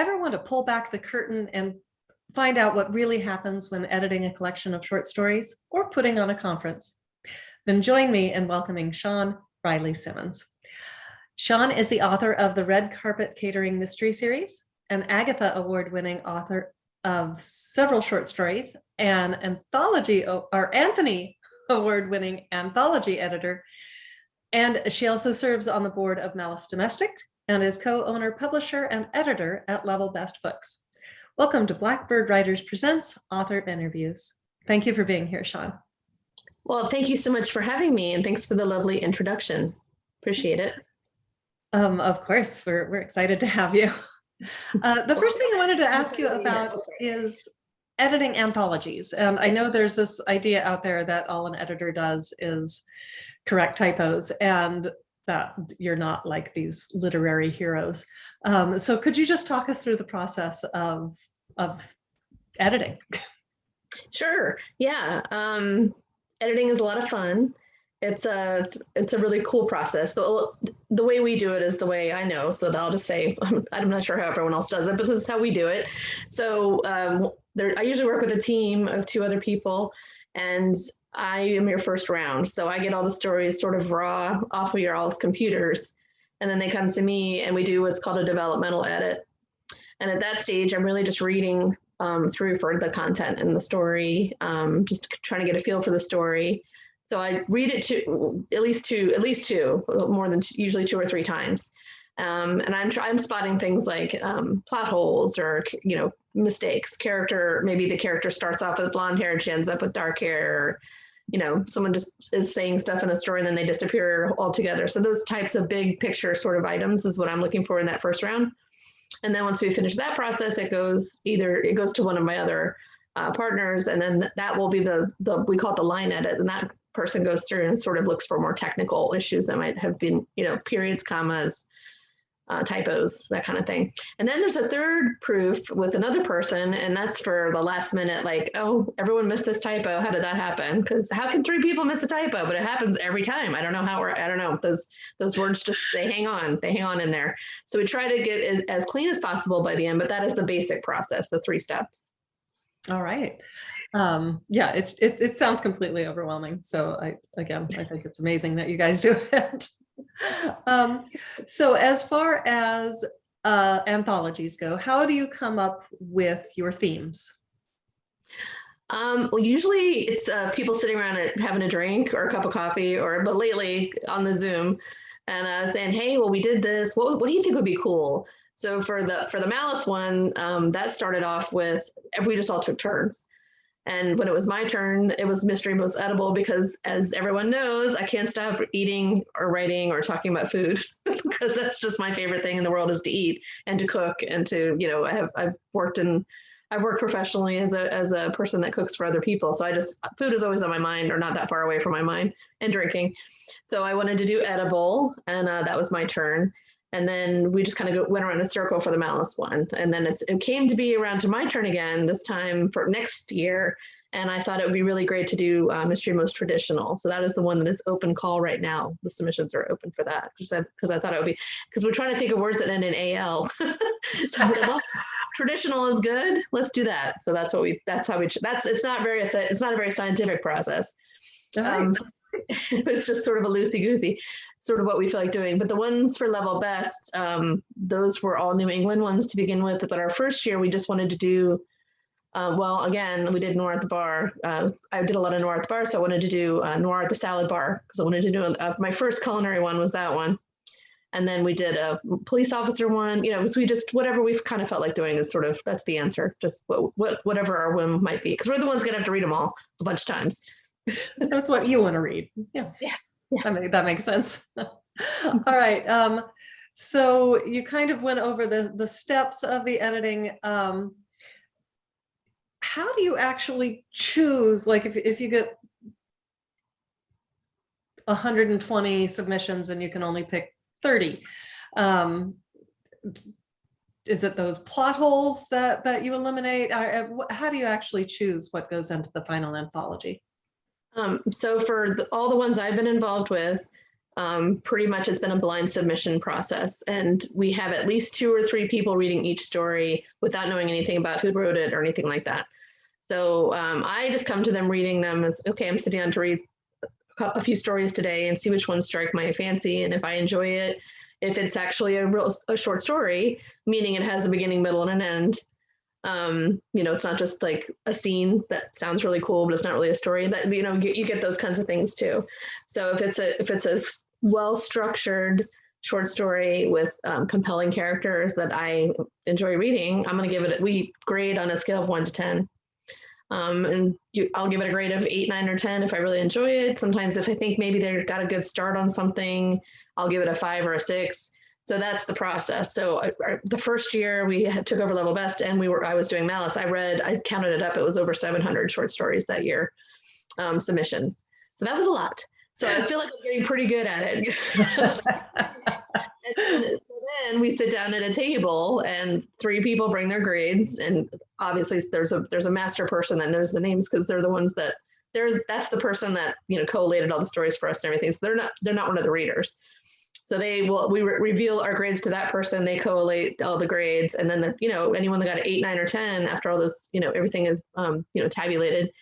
ever want to pull back the curtain and find out what really happens when editing a collection of short stories or putting on a conference? Then join me in welcoming Shawn R Simmons. Shawn is the author of the Red Carpet Catering mystery series, an Agatha Award-winning author of several short stories, an Anthony Award-winning anthology editor, and she also serves on the board of Malice Domestic and is co-owner, publisher, and editor at Level Best Books. Welcome to Blackbird Writers Presents Author Interviews. Thank you for being here, Shawn. Well, thank you so much for having me, and thanks for the lovely introduction. Appreciate it. Of course, we're excited to have you. The first thing I wanted to ask you about is editing anthologies. And I know there's this idea out there that all an editor does is correct typos and that you're not like these literary heroes. So could you just talk us through the process of editing? Sure, yeah. Editing is a lot of fun. It's a really cool process. So the way we do it is the way I know. So I'll just say, I'm not sure how everyone else does it, but this is how we do it. So I usually work with a team of 2 other people, and I am your first round. So I get all the stories sort of raw off of your all's computers, and then they come to me and we do what's called a developmental edit. And at that stage, I'm really just reading through for the content and the story, just trying to get a feel for the story. So I read it to at least two, more than usually 2 or 3 times. And I'm spotting things like plot holes or, mistakes. Maybe the character starts off with blonde hair and she ends up with dark hair. Or, someone just is saying stuff in a story and then they disappear altogether. So those types of big picture sort of items is what I'm looking for in that first round. And then once we finish that process, it goes to one of my other partners, and then that will be we call it the line edit, and that person goes through and sort of looks for more technical issues that might have been, periods, commas, typos, that kind of thing. And then there's a third proof with another person, and that's for the last minute, like, oh, everyone missed this typo. How did that happen? Because how can 3 people miss a typo? But it happens every time. I don't know how. I don't know. Those words just they hang on in there. So we try to get as clean as possible by the end. But that is the basic process, the 3 steps. All right. Yeah, it sounds completely overwhelming. So I think it's amazing that you guys do it. So as far as anthologies go, how do you come up with your themes? Well, usually it's people sitting around having a drink or a cup of coffee, but lately on the Zoom, and saying, "Hey, well, we did this. What do you think would be cool?" So for the Malice one, that started off with we just all took turns. And when it was my turn, it was mystery most edible because, as everyone knows, I can't stop eating or writing or talking about food because that's just my favorite thing in the world is to eat and to cook and to, I've worked professionally as a person that cooks for other people. So food is always on my mind or not that far away from my mind, and drinking. So I wanted to do edible, and that was my turn. And then we just kind of went around in a circle for the Malice one. And then it came to be around to my turn again, this time for next year. And I thought it would be really great to do Mystery Most Traditional. So that is the one that is open call right now. The submissions are open for that because I thought it would be, because we're trying to think of words that end in AL. So I thought, well, traditional is good. Let's do that. So it's not a very scientific process. It's just sort of a loosey-goosey, sort of what we feel like doing. But the ones for Level Best, those were all New England ones to begin with. But our first year, we just wanted to do, again, we did Noir at the Bar. I did a lot of Noir at the Bar, so I wanted to do Noir at the Salad Bar, because I wanted to do, my first culinary one was that one. And then we did a police officer one, so we just, whatever we've kind of felt like doing is sort of, that's the answer, just whatever our whim might be, because we're the ones going to have to read them all a bunch of times. So that's what you want to read. Yeah. That makes sense. All right. So you kind of went over the steps of the editing. How do you actually choose, like if you get 120 submissions and you can only pick 30, is it those plot holes that you eliminate? How do you actually choose what goes into the final anthology? So for all the ones I've been involved with, Pretty much it's been a blind submission process, and we have at least 2 or 3 people reading each story without knowing anything about who wrote it or anything like that. So I just come to them reading them as, okay, I'm sitting down to read a few stories today and see which ones strike my fancy. And if I enjoy it, if it's actually a short story, meaning it has a beginning, middle, and an end, it's not just like a scene that sounds really cool, but it's not really a story, that, you get those kinds of things too. So if it's a well-structured short story with compelling characters that I enjoy reading, I'm going to give it, we grade on a scale of 1 to 10. I'll give it a grade of 8, 9, or 10 if I really enjoy it. Sometimes if I think maybe they've got a good start on something, I'll give it a 5 or a 6. So that's the process. So the first year we took over Level Best, and I was doing Malice. I counted it up. It was over 700 short stories that year, submissions. So that was a lot. So I feel like I'm getting pretty good at it. So then we sit down at a table and 3 people bring their grades, and obviously there's a master person that knows the names, because they're the ones that's the person that collated all the stories for us and everything. So they're not one of the readers. So we reveal our grades to that person. They collate all the grades, and then anyone that got an 8, 9, or 10 after all this, everything is tabulated,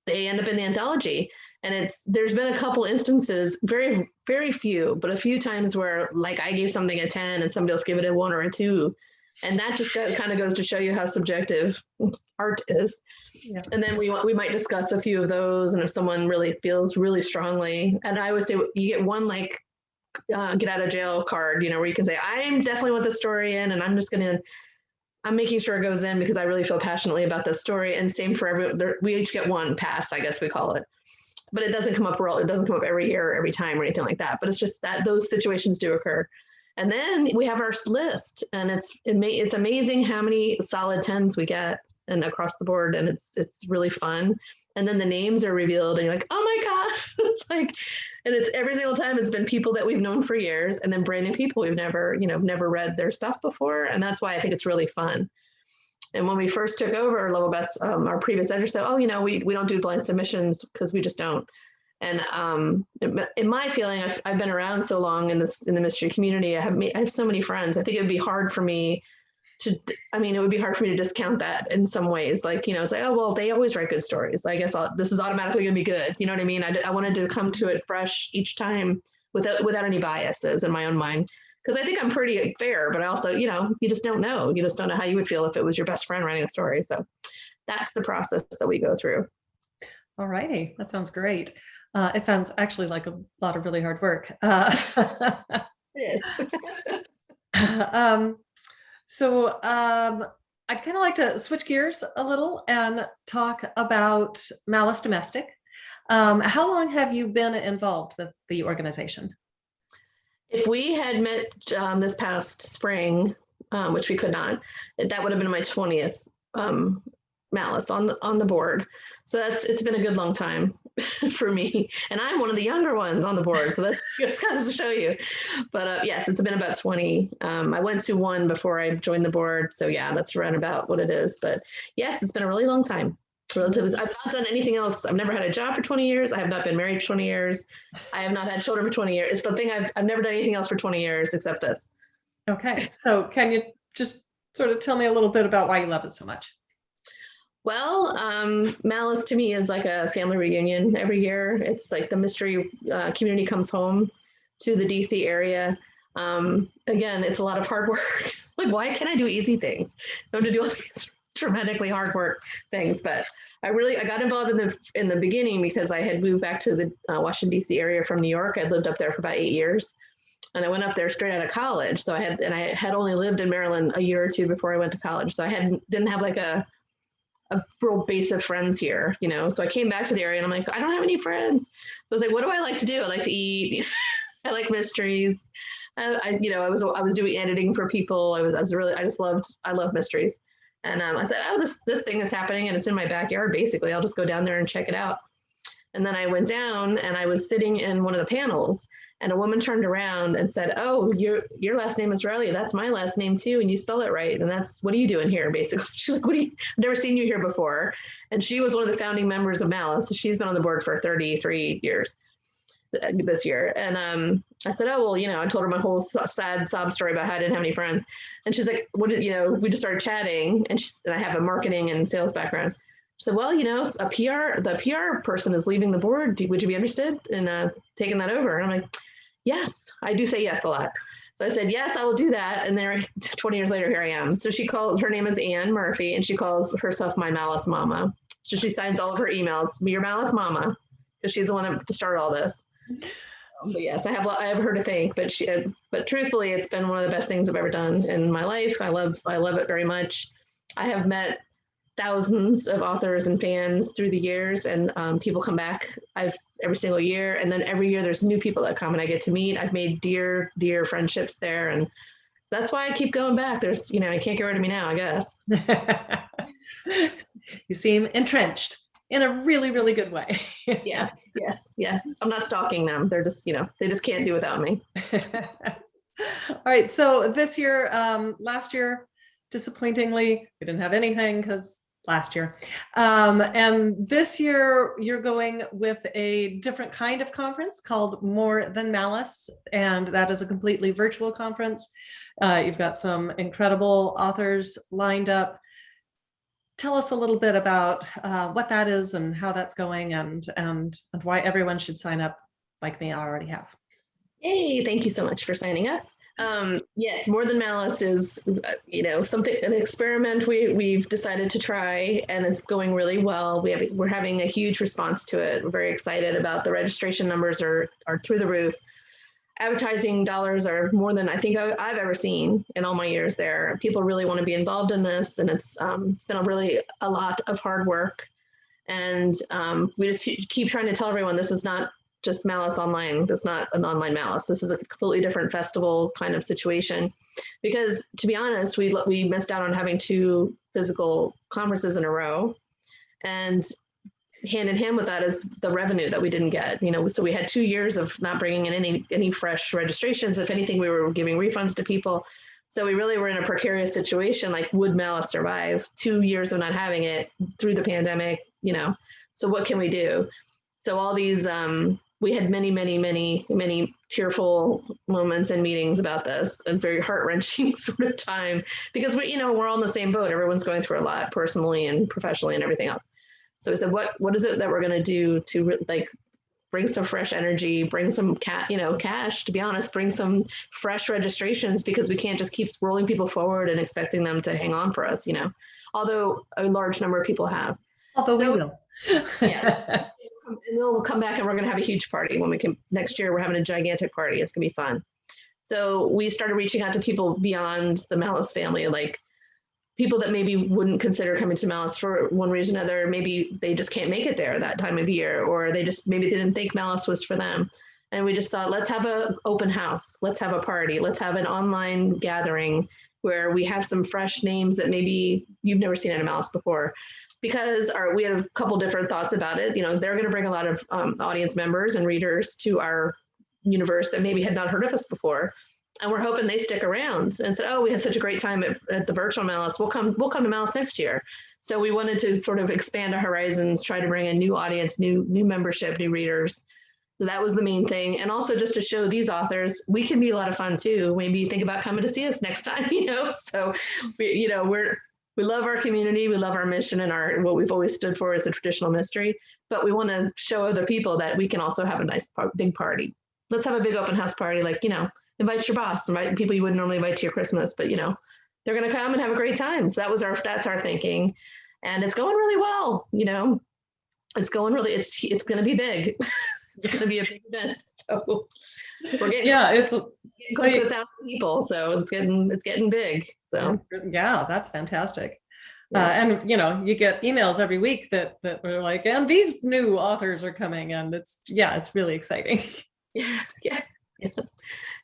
they end up in the anthology. And there's been a couple instances, very, very few, but a few times where like I gave something a 10 and somebody else gave it a 1 or a 2. And that just kind of goes to show you how subjective art is. Yeah. And then we might discuss a few of those. And if someone really feels really strongly, and I would say you get one like get out of jail card, where you can say, I definitely want this story in, and I'm making sure it goes in because I really feel passionately about this story. And same for we each get 1 pass, I guess we call it. But it doesn't come up every year, every time, or anything like that. But it's just that those situations do occur. And then we have our list, and it's amazing how many solid 10s we get and across the board, and it's really fun. And then the names are revealed, and you're like, oh my God. It's like, and it's every single time it's been people that we've known for years, and then brand new people we've never read their stuff before. And that's why I think it's really fun. And when we first took over Level Best, our previous editor said, oh, we don't do blind submissions because we just don't. And in my feeling, I've been around so long in the mystery community. I have so many friends. I think it would be hard for me to discount that in some ways. Like, it's like, oh, well, they always write good stories. I guess this is automatically going to be good. You know what I mean? I wanted to come to it fresh each time without any biases in my own mind. Because I think I'm pretty fair, but I also, you just don't know. You just don't know how you would feel if it was your best friend writing a story. So that's the process that we go through. All righty. That sounds great. It sounds actually like a lot of really hard work. It is. So I'd kind of like to switch gears a little and talk about Malice Domestic. How long have you been involved with the organization? If we had met this past spring, which we could not, that would have been my 20th Malice on the board. So it's been a good long time for me, and I'm one of the younger ones on the board. So that's kind of to show you. But yes, it's been about 20. I went to 1 before I joined the board, so yeah, that's around about what it is. But yes, it's been a really long time. I've not done anything else. I've never had a job for 20 years. I have not been married for 20 years. I have not had children for 20 years. It's the thing I've never done anything else for 20 years except this. Okay, so can you just sort of tell me a little bit about why you love it so much? Well, Malice to me is like a family reunion every year. It's like the mystery community comes home to the DC area. Again, it's a lot of hard work. Like, why can't I do easy things? I have to do all these dramatically hard work things, but I got involved in the beginning because I had moved back to the Washington DC area from New York. I lived up there for about 8 years, and I went up there straight out of college. So I had only lived in Maryland a year or 2 before I went to college. So I didn't have like a real base of friends here, So I came back to the area, and I'm like, I don't have any friends. So I was like, what do I like to do? I like to eat. I like mysteries. I was doing editing for people. I love mysteries. And I said, oh, this thing is happening, and it's in my backyard, basically. I'll just go down there and check it out. And then I went down, and I was sitting in one of the panels, and a woman turned around and said, oh, your last name is Riley. That's my last name too, and you spell it right. And what are you doing here, basically? She's like, I've never seen you here before. And she was one of the founding members of Malice. She's been on the board for 33 years. this year. And I said, oh, well, I told her my whole sad sob story about how I didn't have any friends. And she's like, what did, we just started chatting, and I have a marketing and sales background. She said, well, the PR person is leaving the board. Would you be interested in taking that over? And I'm like, yes, I do say yes a lot. So I said, yes, I will do that. And then 20 years later, here I am. So her name is Ann Murphy, and she calls herself my Malice Mama. So she signs all of her emails, your Malice Mama, because she's the one that started all this. But yes, I have her to thank, but truthfully, it's been one of the best things I've ever done in my life. I love it very much. I have met thousands of authors and fans through the years, and people come back every single year, and then every year there's new people that come and I get to meet. I've made dear friendships there, and that's why I keep going back. There's I can't get rid of me now, I guess. You seem entrenched in a really, really good way. Yeah. Yes. I'm not stalking them. They're just they just can't do without me. All right, so this year, last year, disappointingly, we didn't have anything because last year. And this year, you're going with a different kind of conference called More Than Malice, and that is a completely virtual conference. You've got some incredible authors lined up. Tell us a little bit about what that is and how that's going, and why everyone should sign up like me. I already have. Yay, thank you so much for signing up. Yes, More Than Malice is, an experiment we've decided to try, and it's going really well. We're having a huge response to it. We're very excited about the registration numbers are through the roof. Advertising dollars are more than I think I've ever seen in all my years there. People really want to be involved in this, and it's been a lot of hard work. And we just keep trying to tell everyone this is not just Malice online. That's not an online Malice. This is a completely different festival kind of situation. Because to be honest, we missed out on having 2 physical conferences in a row, and hand in hand with that is the revenue that we didn't get. So we had 2 years of not bringing in any fresh registrations. If anything, we were giving refunds to people. So we really were in a precarious situation. Like, would Malice survive 2 years of not having it through the pandemic? So what can we do? So all these, we had many tearful moments and meetings about this, and very heart-wrenching sort of time, because we're all in the same boat. Everyone's going through a lot personally and professionally and everything else. So we said, what is it that we're going to do to bring some fresh energy, bring some cash, to be honest, bring some fresh registrations, because we can't just keep rolling people forward and expecting them to hang on for us, although a large number of people have. Although we will. Yeah. And we'll come back, and we're going to have a huge party when we can. Next year, we're having a gigantic party. It's going to be fun. So we started reaching out to people beyond the Malice family, like people that maybe wouldn't consider coming to Malice for one reason or another. Maybe they just can't make it there that time of year, or maybe they didn't think Malice was for them. And we just thought, let's have an open house. Let's have a party. Let's have an online gathering where we have some fresh names that maybe you've never seen at a Malice before. Because we had a couple different thoughts about it. They're going to bring a lot of audience members and readers to our universe that maybe had not heard of us before. And we're hoping they stick around and said, oh, we had such a great time at the virtual Malice. We'll come to Malice next year. So we wanted to sort of expand our horizons, try to bring a new audience, new membership, new readers. So that was the main thing. And also just to show these authors, we can be a lot of fun too. Maybe think about coming to see us next time, So we love our community. We love our mission, and what we've always stood for is a traditional mystery. But we want to show other people that we can also have a nice big party. Let's have a big open house party, invite your boss, invite people you wouldn't normally invite to your Christmas, but they're going to come and have a great time. So that's our thinking, and it's going really well. It's going really. It's going to be big. It's going to be a big event. So we're getting it's close to 1,000 people. So it's getting big. So yeah, that's fantastic. Yeah. And you get emails every week that are like, and these new authors are coming, and it's really exciting. Yeah.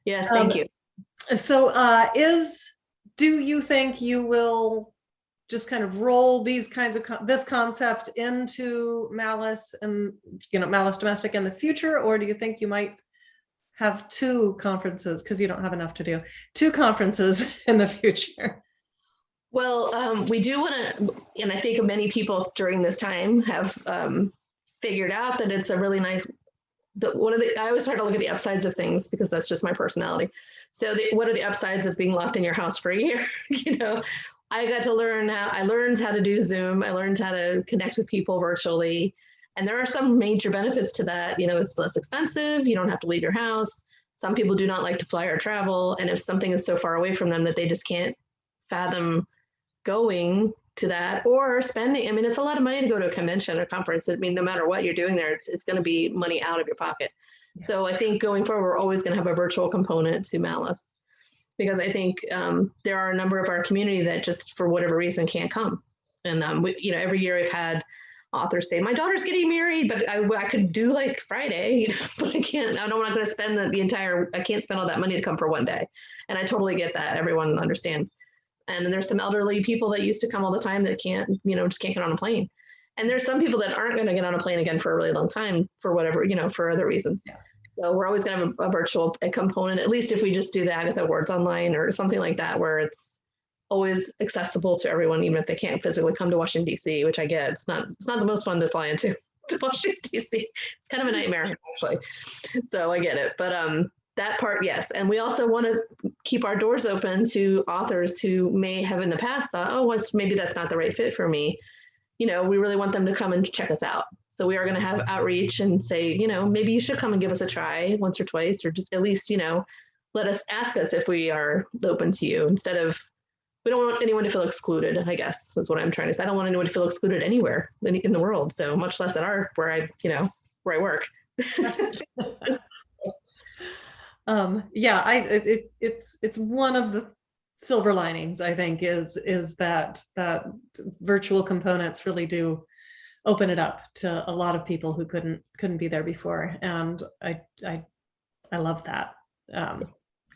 Yes, thank you. So do you think you will just kind of roll these kinds of this concept into Malice and Malice Domestic in the future, or do you think you might have 2 conferences, because you don't have enough to do, 2 conferences in the future? Well, we do want to, and I think many people during this time have figured out that it's a really nice I always try to look at the upsides of things because that's just my personality. So what are the upsides of being locked in your house for a year? I learned how to do Zoom. I learned how to connect with people virtually. And there are some major benefits to that. It's less expensive. You don't have to leave your house. Some people do not like to fly or travel. And if something is so far away from them that they just can't fathom going to that or spending, it's a lot of money to go to a convention or conference. No matter what you're doing there, it's going to be money out of your pocket. Yeah. So I think going forward, we're always going to have a virtual component to Malice, because I think there are a number of our community that just for whatever reason can't come. And every year I've had authors say, my daughter's getting married, but I could do like Friday, but I can't. I'm not going to spend I can't spend all that money to come for one day. And I totally get that. Everyone understands. And there's some elderly people that used to come all the time that can't, just can't get on a plane. And there's some people that aren't going to get on a plane again for a really long time for whatever, for other reasons. Yeah. So we're always going to have a virtual component, at least if we just do the Agatha Awards online or something like that, where it's always accessible to everyone, even if they can't physically come to Washington, D.C., which I get. It's not the most fun to fly into to Washington, D.C. It's kind of a nightmare, actually. So I get it. But that part, yes. And we also want to keep our doors open to authors who may have in the past thought, maybe that's not the right fit for me. We really want them to come and check us out. So we are going to have outreach and say, maybe you should come and give us a try once or twice, or just at least, let us ask us if we are open to you, instead of, we don't want anyone to feel excluded, I guess, is what I'm trying to say. I don't want anyone to feel excluded anywhere in the world. So much less at where I work. It's one of the silver linings, I think, is that virtual components really do open it up to a lot of people who couldn't be there before, and I love that.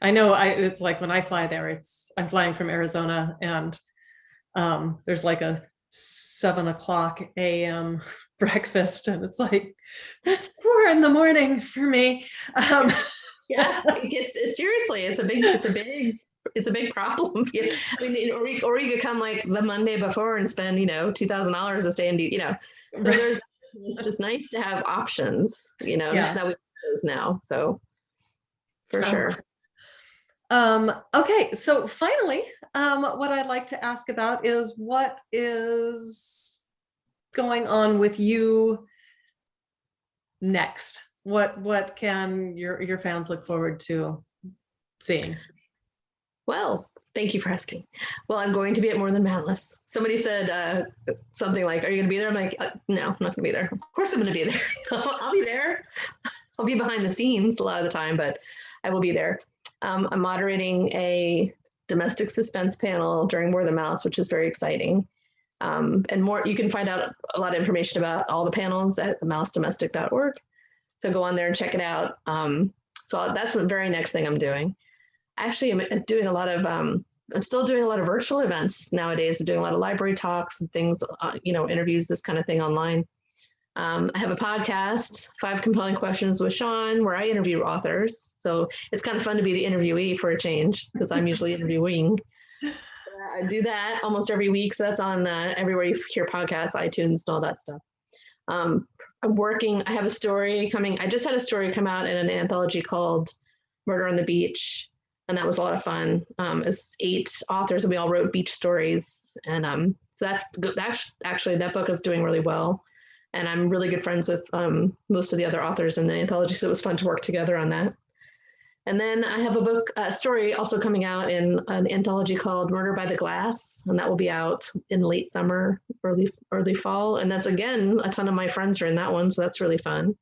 I know it's like when I fly there, I'm flying from Arizona, and there's like a 7:00 a.m. breakfast, and it's like it's 4 a.m. for me. Yeah, seriously, it's a big problem. Or you could come like the Monday before and spend $2,000 to stay in. So right. It's just nice to have options. That we have those now. So for sure. Okay, so finally, what I'd like to ask about is what is going on with you next? What can your fans look forward to seeing? Well, thank you for asking. Well, I'm going to be at More Than Malice. Somebody said something like, are you going to be there? I'm like, no, I'm not going to be there. Of course I'm going to be there. I'll be there. I'll be behind the scenes a lot of the time, but I will be there. I'm moderating a domestic suspense panel during More Than Malice, which is very exciting. And more, you can find out a lot of information about all the panels at malicedomestic.org. So go on there and check it out. So that's the very next thing I'm doing. Actually, I'm doing a lot of, I'm still doing a lot of virtual events nowadays. I'm doing a lot of library talks and things, interviews, this kind of thing online. I have a podcast, 5 Compelling Questions with Shawn, where I interview authors. So it's kind of fun to be the interviewee for a change, because I'm usually interviewing. I do that almost every week. So that's on everywhere you hear podcasts, iTunes, and all that stuff. I have a story coming. I just had a story come out in an anthology called Murder on the Beach. And that was a lot of fun. It's 8 authors, and we all wrote beach stories. And so that's actually, that book is doing really well. And I'm really good friends with most of the other authors in the anthology. So it was fun to work together on that. And then I have a story also coming out in an anthology called Murder by the Glass. And that will be out in late summer, early fall. And that's, again, a ton of my friends are in that one. So that's really fun.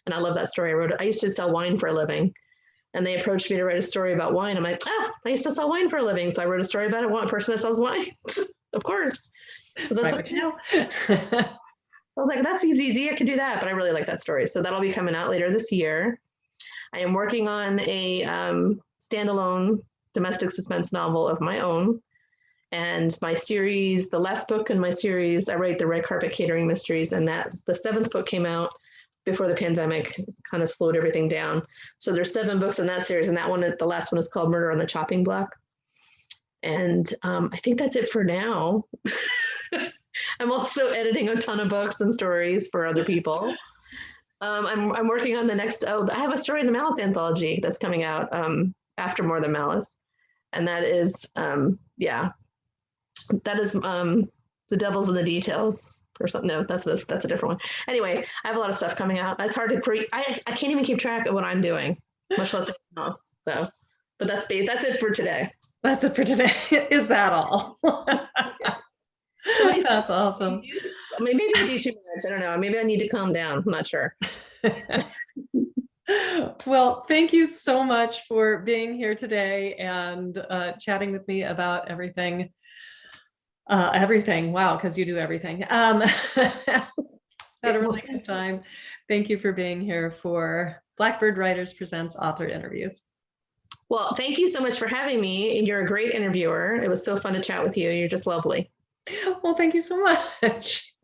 And I love that story. I used to sell wine for a living. And they approached me to write a story about wine. I'm like, I used to sell wine for a living. So I wrote a story about a person that sells wine. Of course. Because that's what I know. I was like, that's easy. I can do that. But I really like that story. So that'll be coming out later this year. I am working on a standalone domestic suspense novel of my own. And my series, the last book in my series, I write the Red Carpet Catering Mysteries. And the 7th book came out before the pandemic kind of slowed everything down. So there's 7 books in that series. And that one, the last one is called Murder on the Chopping Block. And I think that's it for now. I'm also editing a ton of books and stories for other people. I'm working on the next. Oh, I have a story in the Malice anthology that's coming out after More Than Malice, and that is The Devil's in the Details or something. No, that's a different one. Anyway, I have a lot of stuff coming out. It's hard to I can't even keep track of what I'm doing, much less anything else. So, but that's it for today. That's it for today. Is that all? So That's awesome. Maybe I do too much. I don't know. Maybe I need to calm down. I'm not sure. Well, thank you so much for being here today and chatting with me about everything. Everything. Wow, because you do everything. Had a really good time. Thank you for being here for Blackbird Writers Presents Author Interviews. Well, thank you so much for having me. You're a great interviewer. It was so fun to chat with you. You're just lovely. Well, thank you so much.